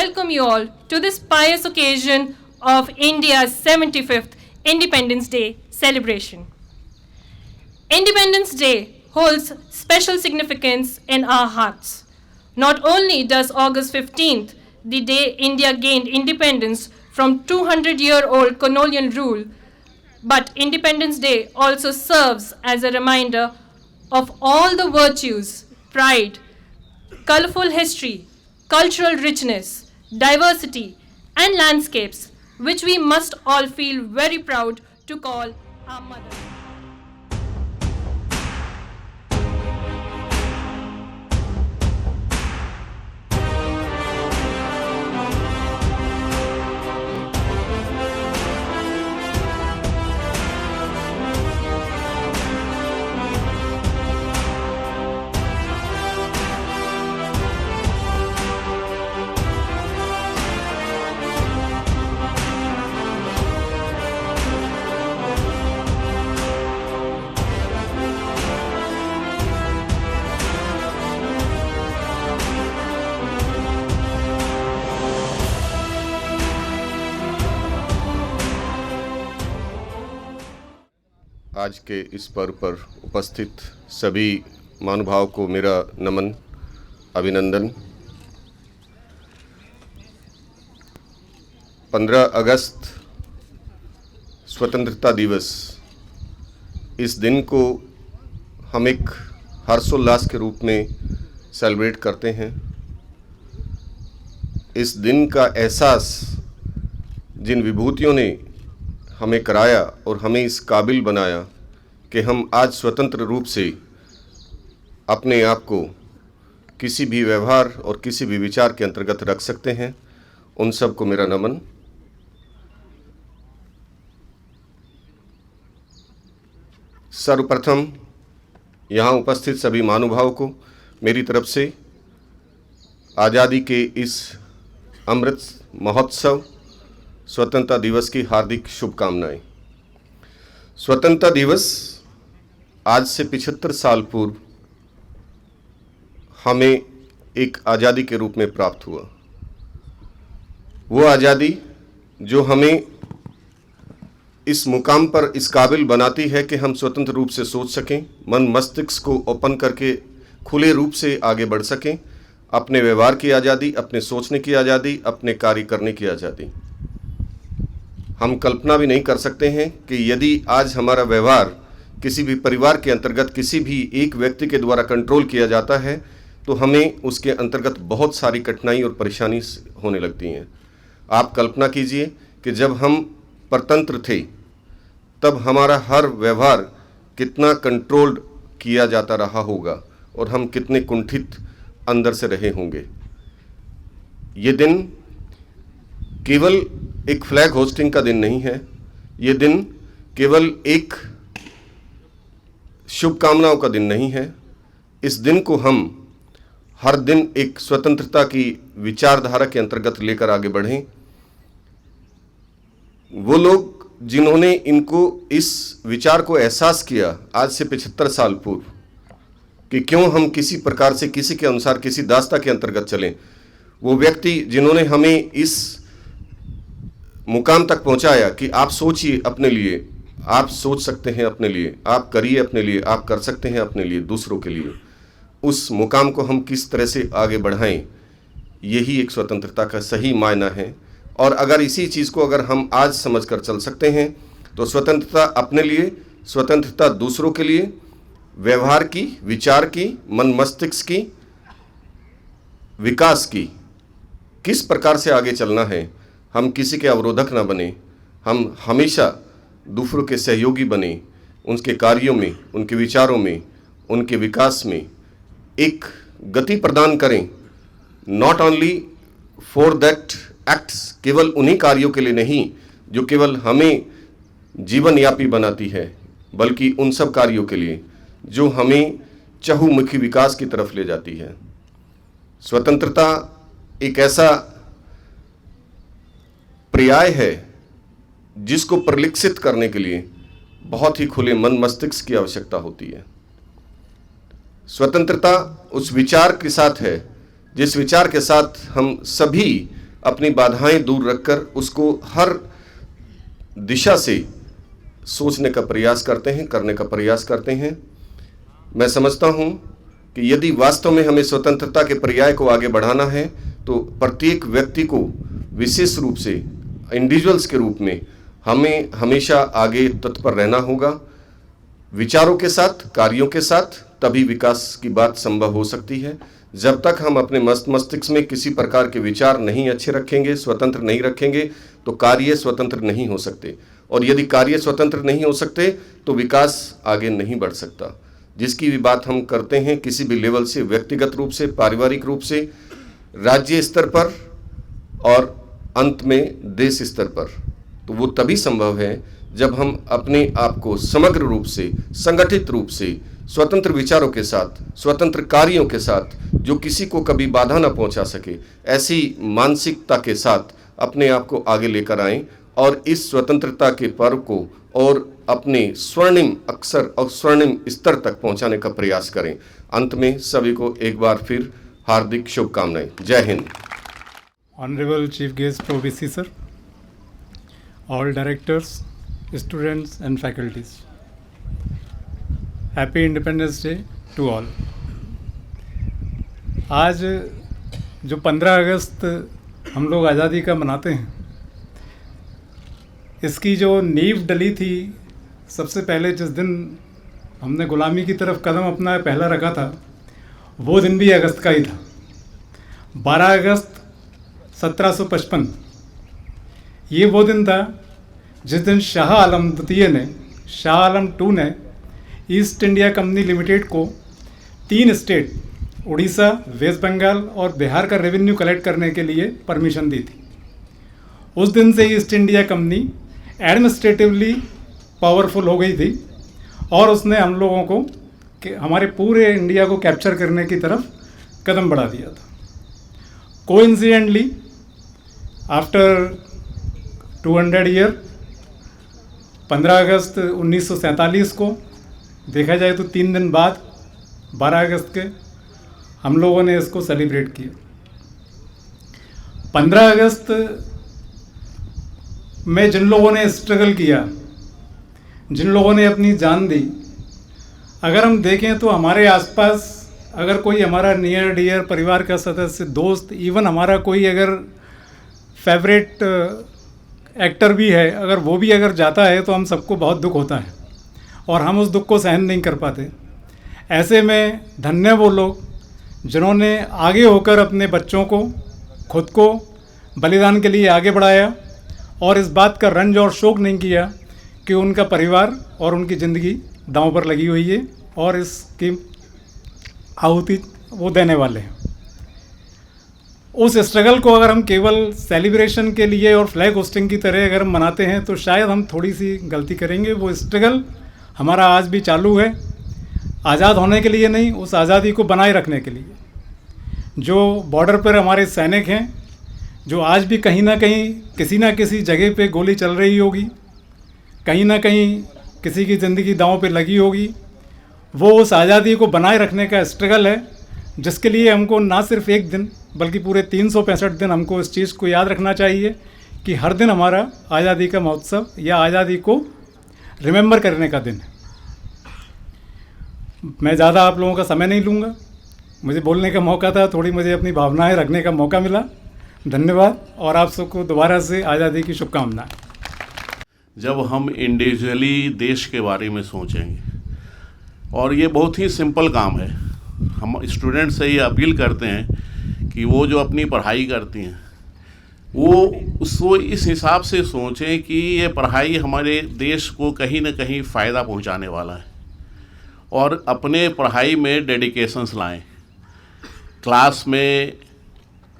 welcome you all to this pious occasion of India's 75th Independence Day celebration. Independence Day holds special significance in our hearts. Not only does August 15th, the day India gained independence from 200-year-old colonial rule, but Independence Day also serves as a reminder of all the virtues, pride, colorful history, cultural richness, diversity, and landscapes which we must all feel very proud to call our mother. आज के इस पर्व पर उपस्थित सभी महानुभाव को मेरा नमन, अभिनंदन। 15 अगस्त स्वतंत्रता दिवस, इस दिन को हम एक हर्षोल्लास के रूप में सेलिब्रेट करते हैं। इस दिन का एहसास जिन विभूतियों ने हमें कराया और हमें इस काबिल बनाया कि हम आज स्वतंत्र रूप से अपने आप को किसी भी व्यवहार और किसी भी विचार के अंतर्गत रख सकते हैं, उन सब को मेरा नमन। सर्वप्रथम यहाँ उपस्थित सभी महानुभाव को मेरी तरफ से आज़ादी के इस अमृत महोत्सव स्वतंत्रता दिवस की हार्दिक शुभकामनाएं। स्वतंत्रता दिवस आज से 75 साल पूर्व हमें एक आज़ादी के रूप में प्राप्त हुआ। वो आज़ादी जो हमें इस मुकाम पर इस काबिल बनाती है कि हम स्वतंत्र रूप से सोच सकें, मन मस्तिष्क को ओपन करके खुले रूप से आगे बढ़ सकें, अपने व्यवहार की आज़ादी, अपने सोचने की आज़ादी, अपने कार्य करने की आज़ादी। हम कल्पना भी नहीं कर सकते हैं कि यदि आज हमारा व्यवहार किसी भी परिवार के अंतर्गत किसी भी एक व्यक्ति के द्वारा कंट्रोल किया जाता है तो हमें उसके अंतर्गत बहुत सारी कठिनाई और परेशानी होने लगती हैं। आप कल्पना कीजिए कि जब हम परतंत्र थे तब हमारा हर व्यवहार कितना कंट्रोल्ड किया जाता रहा होगा और हम कितने कुंठित अंदर से रहे होंगे। ये दिन केवल एक फ्लैग होस्टिंग का दिन नहीं है, ये दिन केवल एक शुभकामनाओं का दिन नहीं है। इस दिन को हम हर दिन एक स्वतंत्रता की विचारधारा के अंतर्गत लेकर आगे बढ़ें। वो लोग जिन्होंने इनको इस विचार को एहसास किया आज से 75 साल पूर्व कि क्यों हम किसी प्रकार से किसी के अनुसार किसी दास्ता के अंतर्गत चलें, वो व्यक्ति जिन्होंने हमें इस मुकाम तक पहुंचाया कि आप सोचिए अपने लिए, आप सोच सकते हैं अपने लिए, आप करिए अपने लिए, आप कर सकते हैं अपने लिए, दूसरों के लिए, उस मुकाम को हम किस तरह से आगे बढ़ाएं, यही एक स्वतंत्रता का सही मायना है। और अगर इसी चीज़ को अगर हम आज समझकर चल सकते हैं तो स्वतंत्रता अपने लिए, स्वतंत्रता दूसरों के लिए, व्यवहार की, विचार की, मन मस्तिष्क की, विकास की, किस प्रकार से आगे चलना है। हम किसी के अवरोधक ना बने, हम हमेशा दूसरों के सहयोगी बने, उनके कार्यों में, उनके विचारों में, उनके विकास में एक गति प्रदान करें। Not only for that acts, केवल उन्हीं कार्यों के लिए नहीं जो केवल हमें जीवन यापी बनाती है, बल्कि उन सब कार्यों के लिए जो हमें चहुमुखी विकास की तरफ ले जाती है। स्वतंत्रता एक ऐसा पर्याय है जिसको परिलक्षित करने के लिए बहुत ही खुले मन मस्तिष्क की आवश्यकता होती है। स्वतंत्रता उस विचार के साथ है जिस विचार के साथ हम सभी अपनी बाधाएं दूर रखकर उसको हर दिशा से सोचने का प्रयास करते हैं, करने का प्रयास करते हैं। मैं समझता हूं कि यदि वास्तव में हमें स्वतंत्रता के पर्याय को आगे बढ़ाना है तो प्रत्येक व्यक्ति को विशेष रूप से इंडिविजुअल्स के रूप में हमें हमेशा आगे तत्पर रहना होगा, विचारों के साथ, कार्यों के साथ, तभी विकास की बात संभव हो सकती है। जब तक हम अपने मस्तिष्क में किसी प्रकार के विचार नहीं अच्छे रखेंगे, स्वतंत्र नहीं रखेंगे, तो कार्य स्वतंत्र नहीं हो सकते, और यदि कार्य स्वतंत्र नहीं हो सकते तो विकास आगे नहीं बढ़ सकता। जिसकी भी बात हम करते हैं किसी भी लेवल से, व्यक्तिगत रूप से, पारिवारिक रूप से, राज्य स्तर पर और अंत में देश स्तर पर, तो वो तभी संभव है जब हम अपने आप को समग्र रूप से, संगठित रूप से, स्वतंत्र विचारों के साथ, स्वतंत्र कार्यों के साथ, जो किसी को कभी बाधा न पहुंचा सके, ऐसी मानसिकता के साथ अपने आप को आगे लेकर आएं और इस स्वतंत्रता के पर्व को और अपने स्वर्णिम अक्षर और स्वर्णिम स्तर तक पहुंचाने का प्रयास करें। अंत में सभी को एक बार फिर हार्दिक शुभकामनाएं। जय Hind. Honorable Chief Guest OBC sir, all directors, students and faculties, Happy Independence Day to all. आज जो 15 अगस्त हम लोग आज़ादी का मनाते हैं, इसकी जो नींव डली थी, सबसे पहले जिस दिन हमने गुलामी की तरफ कदम अपना पहला रखा था, वो दिन भी अगस्त का ही था। 12 अगस्त 1755 ये वो दिन था जिस दिन शाह आलम द्वितीय ने, शाह आलम II ने ईस्ट इंडिया कंपनी लिमिटेड को 3 स्टेट उड़ीसा, वेस्ट बंगाल और बिहार का रेवेन्यू कलेक्ट करने के लिए परमिशन दी थी। उस दिन से east India company administratively powerful हो गई थी और उसने हम लोगों को हमारे पूरे इंडिया को कैप्चर करने की तरफ कदम बढ़ा दिया था। कोइंसिडेंटली आफ्टर 200 ईयर 15 अगस्त 1947 को देखा जाए तो 3 दिन बाद 12 अगस्त के हम लोगों ने इसको सेलिब्रेट किया। 15 अगस्त में जिन लोगों ने स्ट्रगल किया, जिन लोगों ने अपनी जान दी, अगर हम देखें तो हमारे आसपास अगर कोई हमारा नियर डियर परिवार का सदस्य, दोस्त, इवन हमारा कोई अगर फेवरेट एक्टर भी है, अगर वो भी अगर जाता है तो हम सबको बहुत दुख होता है और हम उस दुख को सहन नहीं कर पाते। ऐसे में धन्य वो लोग जिन्होंने आगे होकर अपने बच्चों को, खुद को बलिदान के लिए आगे बढ़ाया और इस बात का रंज और शोक नहीं किया कि उनका परिवार और उनकी ज़िंदगी दांव पर लगी हुई है और इसकी आहुति वो देने वाले हैं। उस स्ट्रगल को अगर हम केवल सेलिब्रेशन के लिए और फ्लैग होस्टिंग की तरह अगर हम मनाते हैं तो शायद हम थोड़ी सी गलती करेंगे। वो स्ट्रगल हमारा आज भी चालू है, आज़ाद होने के लिए नहीं, उस आज़ादी को बनाए रखने के लिए। जो बॉर्डर पर हमारे सैनिक हैं, जो आज भी कहीं ना कहीं किसी ना किसी जगह पे गोली चल रही होगी, कहीं ना कहीं किसी की ज़िंदगी दांव पे लगी होगी, वो उस आज़ादी को बनाए रखने का स्ट्रगल है, जिसके लिए हमको ना सिर्फ एक दिन बल्कि पूरे 365 दिन हमको इस चीज़ को याद रखना चाहिए कि हर दिन हमारा आज़ादी का महोत्सव या आज़ादी को रिमेंबर करने का दिन है। मैं ज़्यादा आप लोगों का समय नहीं लूँगा, मुझे बोलने का मौका था, थोड़ी मुझे अपनी भावनाएं रखने का मौका मिला। धन्यवाद और आप सबको दोबारा से आज़ादी की शुभकामनाएं। जब हम इंडिविजुअली देश के बारे में सोचेंगे, और ये बहुत ही सिंपल काम है, हम स्टूडेंट से ये अपील करते हैं कि वो जो अपनी पढ़ाई करती हैं वो उसको इस हिसाब से सोचें कि ये पढ़ाई हमारे देश को कहीं ना कहीं फ़ायदा पहुंचाने वाला है और अपने पढ़ाई में डेडिकेशंस लाएं। क्लास में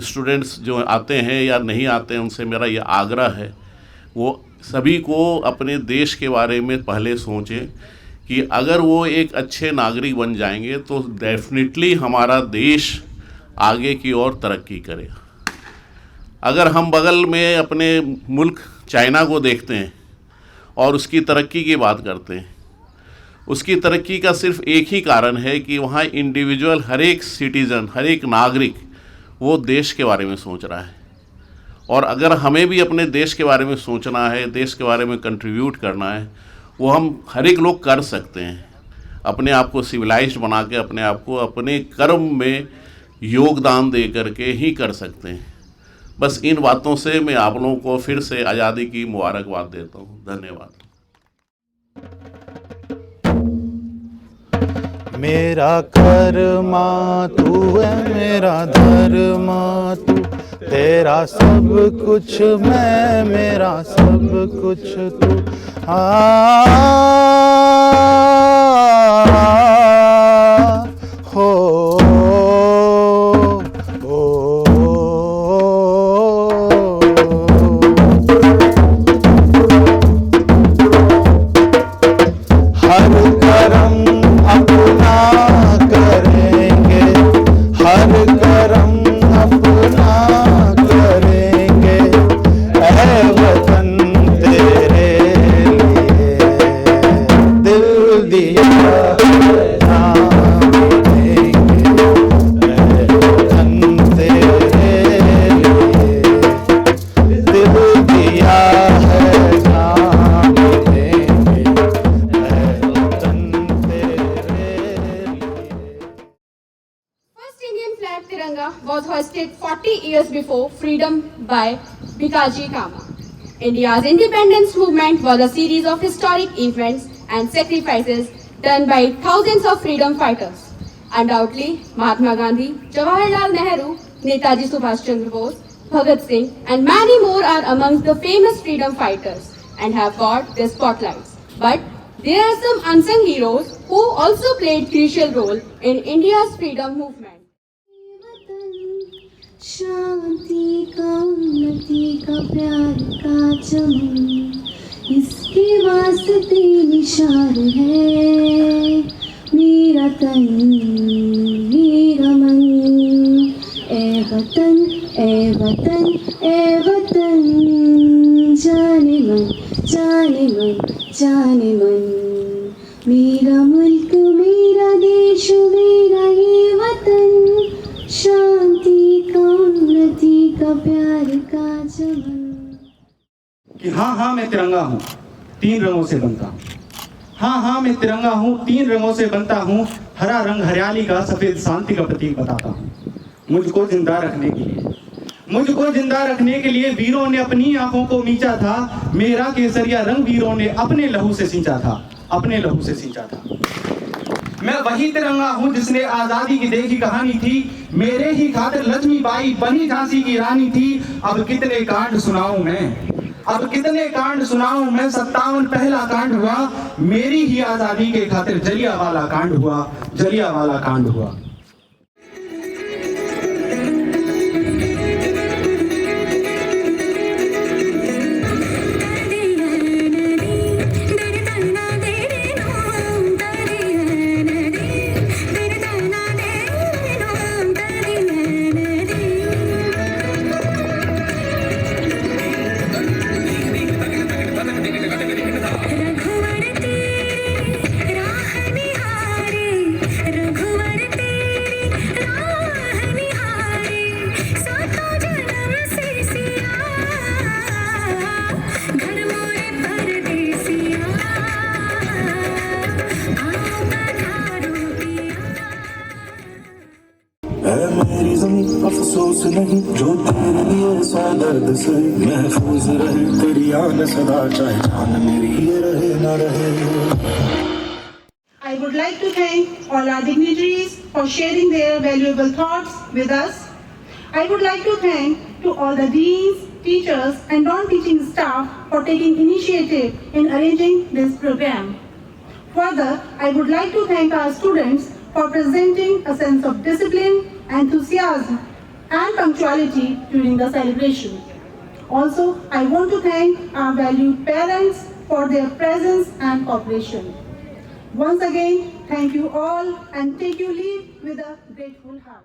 स्टूडेंट्स जो आते हैं या नहीं आते हैं, उनसे मेरा ये आग्रह है वो सभी को अपने देश के बारे में पहले सोचें कि अगर वो एक अच्छे नागरिक बन जाएंगे तो डेफिनेटली हमारा देश आगे की ओर तरक्की करेगा। अगर हम बगल में अपने मुल्क चाइना को देखते हैं और उसकी तरक्की की बात करते हैं, उसकी तरक्की का सिर्फ एक ही कारण है कि वहाँ इंडिविजुअल, हर एक सिटीज़न, हर एक नागरिक वो देश के बारे में सोच रहा है और अगर हमें भी अपने देश के बारे में सोचना है, देश के बारे में कंट्रीब्यूट करना है, वो हम हर एक लोग कर सकते हैं। अपने आप को सिविलाइज्ड बना के अपने आप को अपने कर्म में योगदान दे करके ही कर सकते हैं। बस इन बातों से मैं आप लोगों को फिर से आज़ादी की मुबारकबाद देता हूँ। धन्यवाद। मेरा कर्मा तू है, मेरा धर्मा तू, तेरा सब कुछ मैं, मेरा सब कुछ तू। हर कर्म अपना करेंगे, हर कर्म अपना करेंगे, ऐ वतन तेरे लिए दिल दिया जान देंगे, ऐ वतन तेरे लिए दिल दिया है जान देंगे, ऐ वतन तेरे लिए। First Indian flag Tiranga was hoisted 40 years before freedom by Bhikaji Cama. India's independence movement was a series of historic events and sacrifices done by thousands of freedom fighters. Undoubtedly, Mahatma Gandhi, Jawaharlal Nehru, Netaji Subhash Chandra Bose, Bhagat Singh and many more are amongst the famous freedom fighters and have got their spotlights. But there are some unsung heroes who also played crucial role in India's freedom movement. शांति का उन्नति का प्यार का चमन, इसके वास्ते निशान है मेरा तन मेरा मन। ए वतन ए वतन ए वतन, जाने मन जाने मन जाने मन, मेरा मुल्क मेरा देश मेरा ये वतन, शांति का उन्नति का प्यार का चमन। कि हाँ हाँ मैं तिरंगा हूँ, 3 रंगों से बनता हूँ। हाँ हाँ मैं तिरंगा हूँ, 3 रंगों से बनता हूँ। हरा रंग हरियाली का, सफेद शांति का प्रतीक बताता हूँ। मुझको जिंदा रखने के लिए, मुझको जिंदा रखने के लिए वीरों ने अपनी आंखों को मींचा था। मेरा केसरिया रंग वीरों ने अपने लहू से सींचा था, अपने लहू से सींचा था। मैं वही तिरंगा हूँ जिसने आजादी की देखी कहानी थी। मेरे ही खातिर लक्ष्मीबाई बनी झांसी की रानी थी। अब कितने कांड सुनाऊं मैं, अब कितने कांड सुनाऊं मैं। 57 पहला कांड हुआ, मेरी ही आजादी के खातिर जलियांवाला कांड हुआ, जलियांवाला कांड हुआ। मेरी ज़मीं अफसोस नहीं जो तेरे लिए सा दर्द से महफूज रहे। तेरी आन सदा चाहे जान मेरी ये रहे ना रहे। I would like to thank all our dignitaries for sharing their valuable thoughts with us. I would like to thank to all the deans, teachers and non-teaching staff for taking initiative in arranging this program. Further, I would like to thank our students for presenting a sense of discipline, enthusiasm and punctuality during the celebration. Also, I want to thank our valued parents for their presence and cooperation. Once again, thank you all and take your leave with a grateful heart.